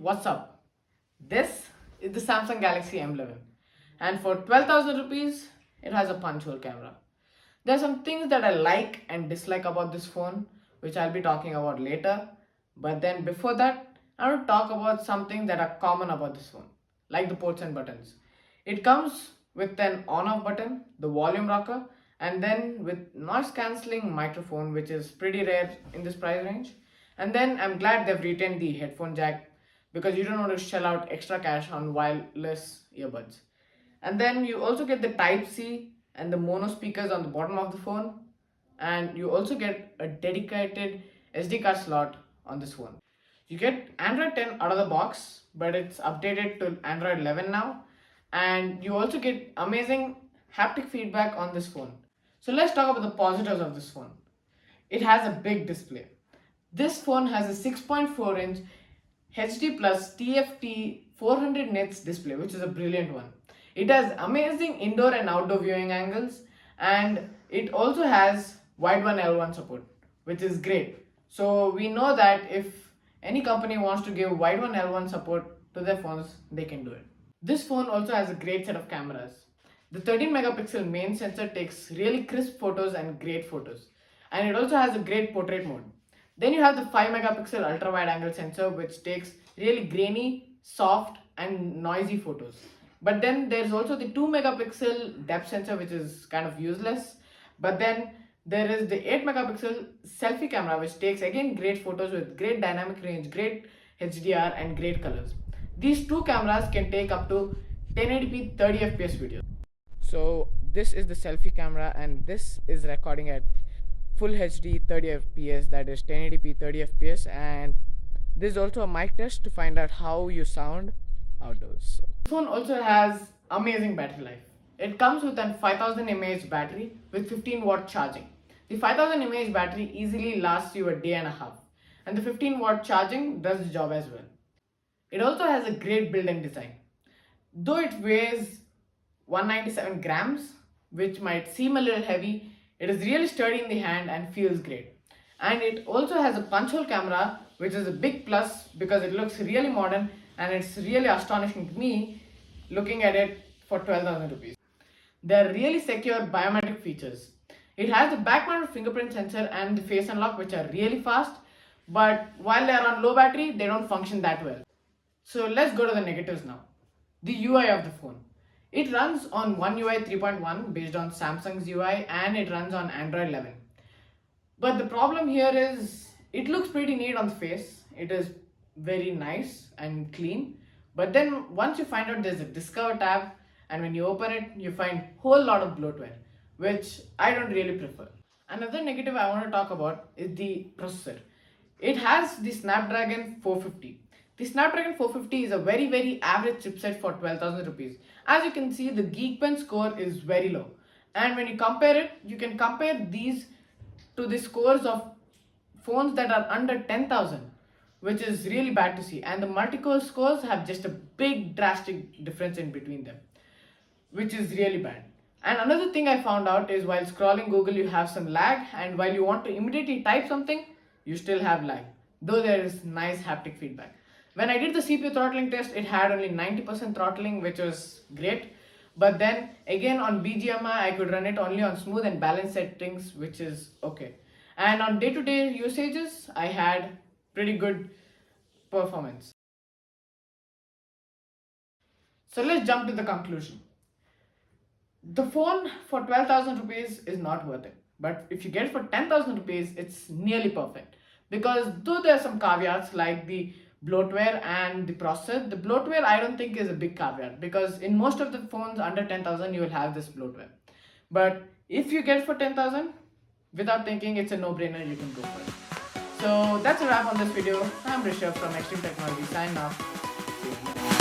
what's up? This is the Samsung Galaxy M11 and for 12,000 rupees it has a punch hole camera. There are some things that I like and dislike about this phone which I'll be talking about later, but then before that I want to talk about something that are common about this phone, like the ports and buttons. It comes with an on off button, the volume rocker, and then with noise cancelling microphone, which is pretty rare in this price range. And then I'm glad they've retained the headphone jack because you don't want to shell out extra cash on wireless earbuds. And then you also get the Type C and the mono speakers on the bottom of the phone, and you also get a dedicated SD card slot on this phone. You get Android 10 out of the box, but it's updated to Android 11 now, and you also get amazing haptic feedback on this phone. So let's talk about the positives of this phone. It has a big display. This phone has a 6.4-inch HD plus TFT 400 nits display, which is a brilliant one. It has amazing indoor and outdoor viewing angles, and it also has wide one L1 support, which is great. So we know that if any company wants to give wide one L1 support to their phones, they can do it. This phone also has a great set of cameras. The 13 megapixel main sensor takes really crisp photos and great photos, and it also has a great portrait mode. Then you have the 5 megapixel ultra wide angle sensor, which takes really grainy, soft and noisy photos. But then there's also the 2 megapixel depth sensor, which is kind of useless. But then there is the 8 megapixel selfie camera, which takes again great photos with great dynamic range, great HDR and great colors. These two cameras can take up to 1080p 30 fps videos. So this is the selfie camera, and this is recording at full HD 30 fps, that is 1080p 30 fps, and this is also a mic test to find out how you sound outdoors. This phone also has amazing battery life. It comes with a 5000 mAh battery with 15-watt charging. The 5000 mAh battery easily lasts you a day and a half, and the 15-watt charging does the job as well. It also has a great build and design. Though it weighs 197 grams, which might seem a little heavy, it is really sturdy in the hand and feels great. And it also has a punch hole camera, which is a big plus because it looks really modern, and it's really astonishing to me looking at it for 12,000 rupees. There are really secure biometric features. It has the back mounted fingerprint sensor and the face unlock, which are really fast, but while they are on low battery, they don't function that well. So let's go to the negatives now. The UI of the phone. It runs on One UI 3.1 based on Samsung's UI, and it runs on Android 11. But the problem here is it looks pretty neat on the face. It is very nice and clean. But then once you find out there's a Discover tab, and when you open it, you find whole lot of bloatware, which I don't really prefer. Another negative I want to talk about is the processor. It has the Snapdragon 450. The Snapdragon 450 is a very average chipset for 12,000 rupees. As you can see, the Geekbench score is very low. And when you compare it, you can compare these to the scores of phones that are under 10,000, which is really bad to see. And the multi-core scores have just a big drastic difference in between them, which is really bad. And another thing I found out is while scrolling Google, you have some lag, and while you want to immediately type something, you still have lag, though there is nice haptic feedback. When I did the CPU throttling test, it had only 90% throttling, which was great. But then again on BGMI, I could run it only on smooth and balanced settings, which is okay. And on day-to-day usages, I had pretty good performance. So let's jump to the conclusion. The phone for 12,000 rupees is not worth it. But if you get it for 10,000 rupees, it's nearly perfect. Because though there are some caveats like the bloatware and the processor, the bloatware I don't think is a big caveat because in most of the phones under 10,000 you will have this bloatware. But if you get it for 10,000, without thinking, it's a no-brainer, you can go for it. So that's a wrap on this video. I'm Rishabh from Extreme Technology. Sign off. See you.